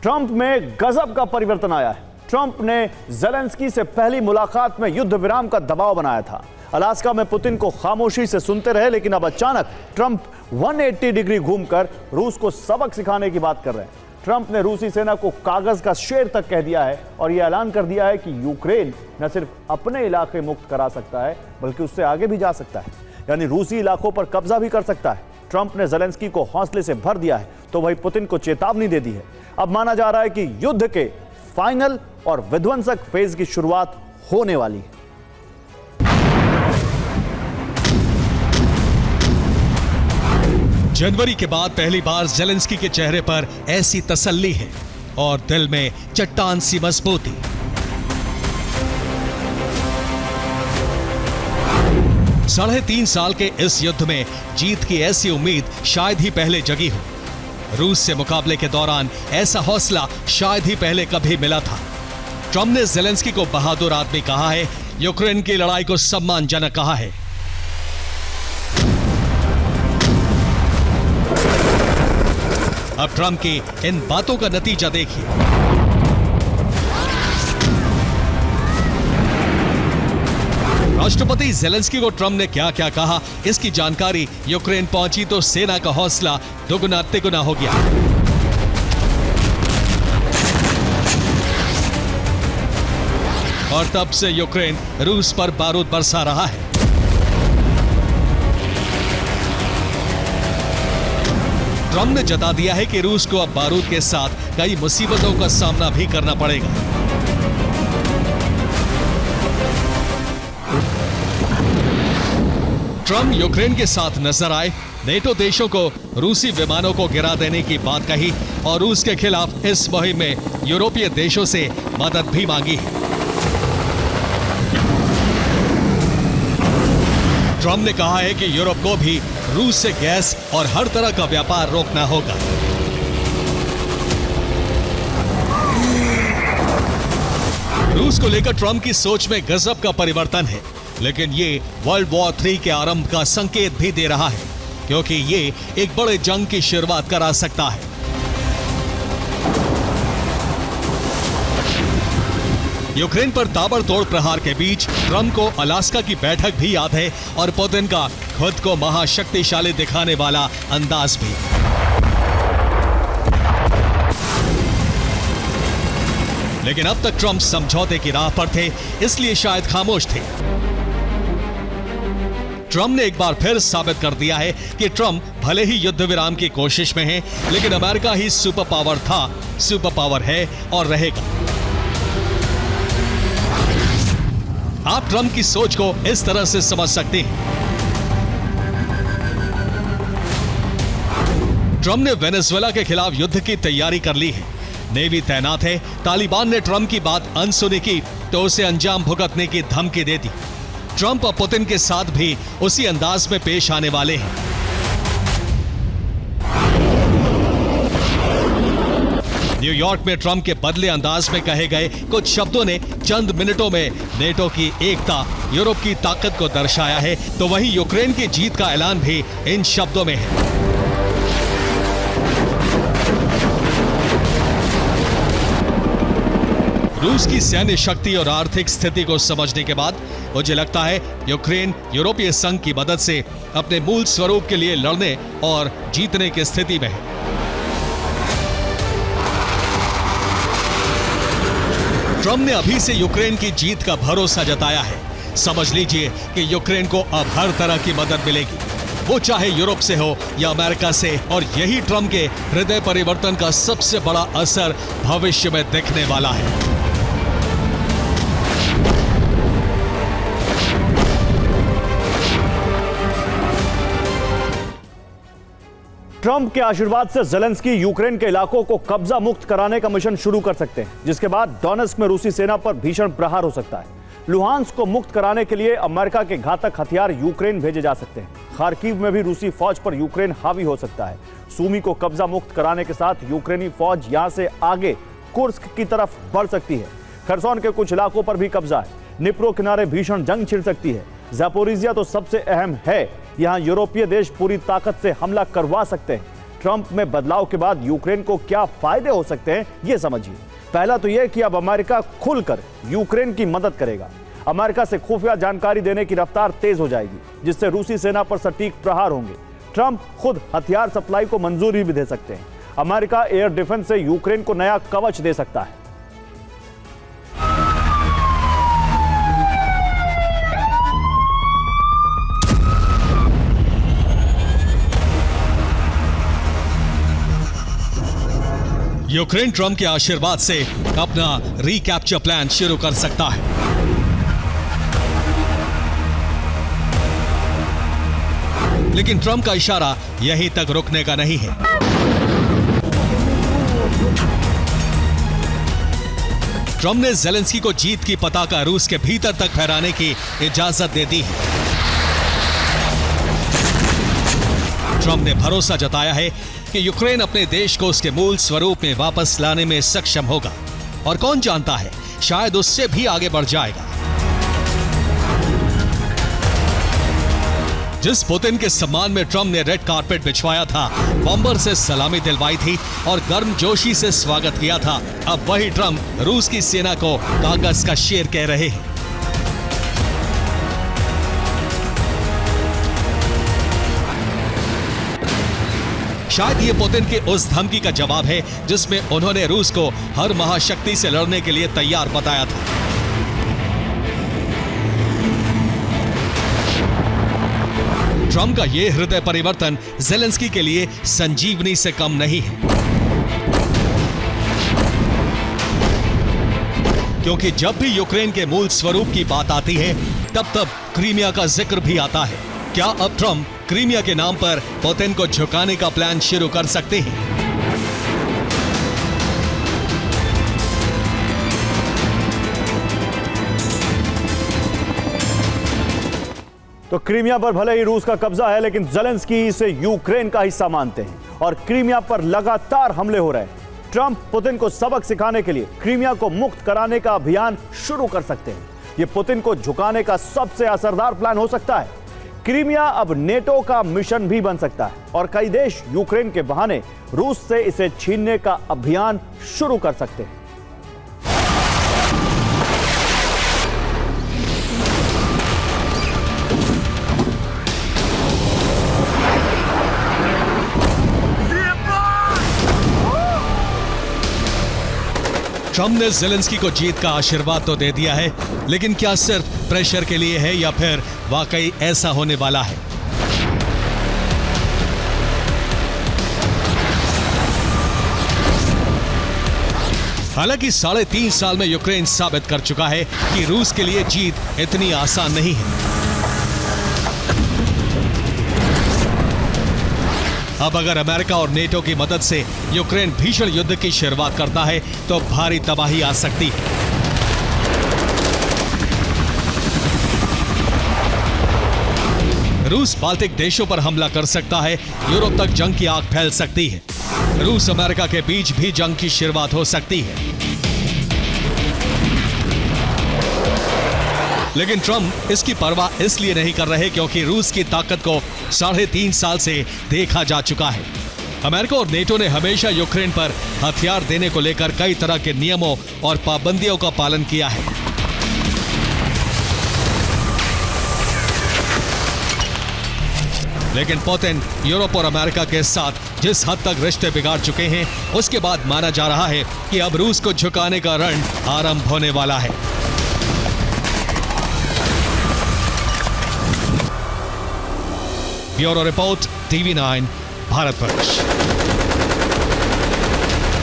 Trump में गजब का परिवर्तन आया है। ट्रंप ने ज़ेलेंस्की से पहली मुलाकात में युद्ध विराम का दबाव बनाया था। अलास्का में पुतिन को खामोशी से सुनते रहे, लेकिन अब अचानक ट्रंप 180 डिग्री घूमकर रूस को सबक सिखाने की बात कर रहे हैं। ट्रंप ने रूसी सेना को कागज का शेर तक कह दिया है और यह ऐलान कर दिया है कि यूक्रेन न सिर्फ अपने इलाके मुक्त करा सकता है, बल्कि उससे आगे भी जा सकता है, यानी रूसी इलाकों पर कब्जा भी कर सकता है। ट्रंप ने ज़ेलेंस्की को हौसले से भर दिया है तो वही पुतिन को चेतावनी दे दी है। अब माना जा रहा है कि युद्ध के फाइनल और विध्वंसक फेज की शुरुआत होने वाली है। जनवरी के बाद पहली बार ज़ेलेंस्की के चेहरे पर ऐसी तसल्ली है और दिल में चट्टान सी मजबूती। साढ़े 3 साल के इस युद्ध में जीत की ऐसी उम्मीद शायद ही पहले जगी हो। रूस से मुकाबले के दौरान ऐसा हौसला शायद ही पहले कभी मिला था। ट्रंप ने ज़ेलेंस्की को बहादुर आदमी कहा है, यूक्रेन की लड़ाई को सम्मानजनक कहा है। अब ट्रंप की इन बातों का नतीजा देखिए। राष्ट्रपति ज़ेलेंस्की को ट्रंप ने क्या क्या कहा, इसकी जानकारी यूक्रेन पहुंची तो सेना का हौसला दुगुना तिगुना हो गया। और तब से यूक्रेन रूस पर बारूद बरसा रहा है। ट्रंप ने जता दिया है कि रूस को अब बारूद के साथ कई मुसीबतों का सामना भी करना पड़ेगा। ट्रंप यूक्रेन के साथ नजर आए, नेटो देशों को रूसी विमानों को गिरा देने की बात कही और रूस के खिलाफ इस मुहिम में यूरोपीय देशों से मदद भी मांगी है। ट्रंप ने कहा है कि यूरोप को भी रूस से गैस और हर तरह का व्यापार रोकना होगा। रूस को लेकर ट्रंप की सोच में गजब का परिवर्तन है, लेकिन ये वर्ल्ड वॉर 3 के आरंभ का संकेत भी दे रहा है, क्योंकि ये एक बड़े जंग की शुरुआत करा सकता है। यूक्रेन पर ताबड़तोड़ प्रहार के बीच ट्रंप को अलास्का की बैठक भी याद है और पुतिन का खुद को महाशक्तिशाली दिखाने वाला अंदाज भी। लेकिन अब तक ट्रंप समझौते की राह पर थे, इसलिए शायद खामोश थे। ट्रंप ने एक बार फिर साबित कर दिया है कि ट्रंप भले ही युद्ध विराम की कोशिश में है, लेकिन अमेरिका ही सुपर पावर था, सुपर पावर है और रहेगा। आप ट्रंप की सोच को इस तरह से समझ सकते हैं। ट्रंप ने वेनेजुएला के खिलाफ युद्ध की तैयारी कर ली है, नेवी तैनात है। तालिबान ने ट्रंप की बात अनसुनी की तो उसे अंजाम भुगतने की धमकी दे दी। ट्रंप और पुतिन के साथ भी उसी अंदाज में पेश आने वाले हैं। न्यूयॉर्क में ट्रंप के बदले अंदाज में कहे गए कुछ शब्दों ने चंद मिनटों में नेटो की एकता, यूरोप की ताकत को दर्शाया है, तो वहीं यूक्रेन की जीत का ऐलान भी इन शब्दों में है। रूस की सैन्य शक्ति और आर्थिक स्थिति को समझने के बाद मुझे लगता है यूक्रेन यूरोपीय संघ की मदद से अपने मूल स्वरूप के लिए लड़ने और जीतने की स्थिति में है। ट्रंप ने अभी से यूक्रेन की जीत का भरोसा जताया है। समझ लीजिए कि यूक्रेन को अब हर तरह की मदद मिलेगी, वो चाहे यूरोप से हो या अमेरिका से, और यही ट्रंप के हृदय परिवर्तन का सबसे बड़ा असर भविष्य में दिखने वाला है। ट्रंप के आशीर्वाद से ज़ेलेंस्की यूक्रेन के इलाकों को कब्जा मुक्त कराने का मिशन शुरू कर सकते हैं, जिसके बाद डोनेट्स्क में रूसी सेना पर भीषण प्रहार हो सकता है। लुहांस्क को मुक्त कराने के लिए अमेरिका के घातक हथियार यूक्रेन भेजे जा सकते हैं। खार्किव में भी रूसी फौज पर यूक्रेन हावी हो सकता है। सूमी को कब्जा मुक्त कराने के साथ यूक्रेनी फौज यहां से आगे कुर्स्क की तरफ बढ़ सकती है। खरसोन के कुछ इलाकों पर भी कब्जा है। निप्रो किनारे भीषण जंग छिड़ सकती है। ज़ापोरिजिया तो सबसे अहम है, यहां यूरोपीय देश पूरी ताकत से हमला करवा सकते हैं। ट्रंप में बदलाव के बाद यूक्रेन को क्या फायदे हो सकते हैं, यह समझिए। पहला तो यह कि अब अमेरिका खुलकर यूक्रेन की मदद करेगा। अमेरिका से खुफिया जानकारी देने की रफ्तार तेज हो जाएगी, जिससे रूसी सेना पर सटीक प्रहार होंगे। ट्रंप खुद हथियार सप्लाई को मंजूरी भी दे सकते हैं। अमेरिका एयर डिफेंस से यूक्रेन को नया कवच दे सकता है। यूक्रेन ट्रंप के आशीर्वाद से अपना रिकैप्चर प्लान शुरू कर सकता है। लेकिन ट्रंप का इशारा यहीं तक रुकने का नहीं है। ट्रंप ने ज़ेलेंस्की को जीत की पताका रूस के भीतर तक फहराने की इजाजत दे दी है। ट्रंप ने भरोसा जताया है कि यूक्रेन अपने देश को उसके मूल स्वरूप में वापस लाने में सक्षम होगा, और कौन जानता है, शायद उससे भी आगे बढ़ जाएगा। जिस पुतिन के सम्मान में ट्रंप ने रेड कारपेट बिछवाया था, बम्पर से सलामी दिलवाई थी और गर्मजोशी से स्वागत किया था, अब वही ट्रंप रूस की सेना को कागज का शेर कह रहे हैं। शायद ये पुतिन के उस धमकी का जवाब है जिसमें उन्होंने रूस को हर महाशक्ति से लड़ने के लिए तैयार बताया था। ट्रंप का ये हृदय परिवर्तन ज़ेलेंस्की के लिए संजीवनी से कम नहीं है, क्योंकि जब भी यूक्रेन के मूल स्वरूप की बात आती है, तब क्रीमिया का जिक्र भी आता है। क्या अब ट्रंप क्रीमिया के नाम पर पुतिन को झुकाने का प्लान शुरू कर सकते हैं? तो क्रीमिया पर भले ही रूस का कब्जा है, लेकिन ज़ेलेंस्की इसे यूक्रेन का हिस्सा मानते हैं और क्रीमिया पर लगातार हमले हो रहे हैं। ट्रंप पुतिन को सबक सिखाने के लिए क्रीमिया को मुक्त कराने का अभियान शुरू कर सकते हैं। यह पुतिन को झुकाने का सबसे असरदार प्लान हो सकता है। क्रीमिया अब नेटो का मिशन भी बन सकता है और कई देश यूक्रेन के बहाने रूस से इसे छीनने का अभियान शुरू कर सकते हैं। ट्रंप ने ज़ेलेंस्की को जीत का आशीर्वाद तो दे दिया है, लेकिन क्या सिर्फ प्रेशर के लिए है या फिर वाकई ऐसा होने वाला है? हालांकि 3.5 साल में यूक्रेन साबित कर चुका है कि रूस के लिए जीत इतनी आसान नहीं है। अब अगर अमेरिका और नेटो की मदद से यूक्रेन भीषण युद्ध की शुरुआत करता है तो भारी तबाही आ सकती है। रूस बाल्टिक देशों पर हमला कर सकता है, यूरोप तक जंग की आग फैल सकती है, रूस अमेरिका के बीच भी जंग की शुरुआत हो सकती है। लेकिन ट्रंप इसकी परवाह इसलिए नहीं कर रहे क्योंकि रूस की ताकत को 3.5 साल से देखा जा चुका है। अमेरिका और नेटो ने हमेशा यूक्रेन पर हथियार देने को लेकर कई तरह के नियमों और पाबंदियों का पालन किया है। लेकिन पुतिन यूरोप और अमेरिका के साथ जिस हद तक रिश्ते बिगाड़ चुके हैं, उसके बाद माना जा रहा है कि अब रूस को झुकाने का रण आरंभ होने वाला है। Bureau report, TV9, Bharatvarsh.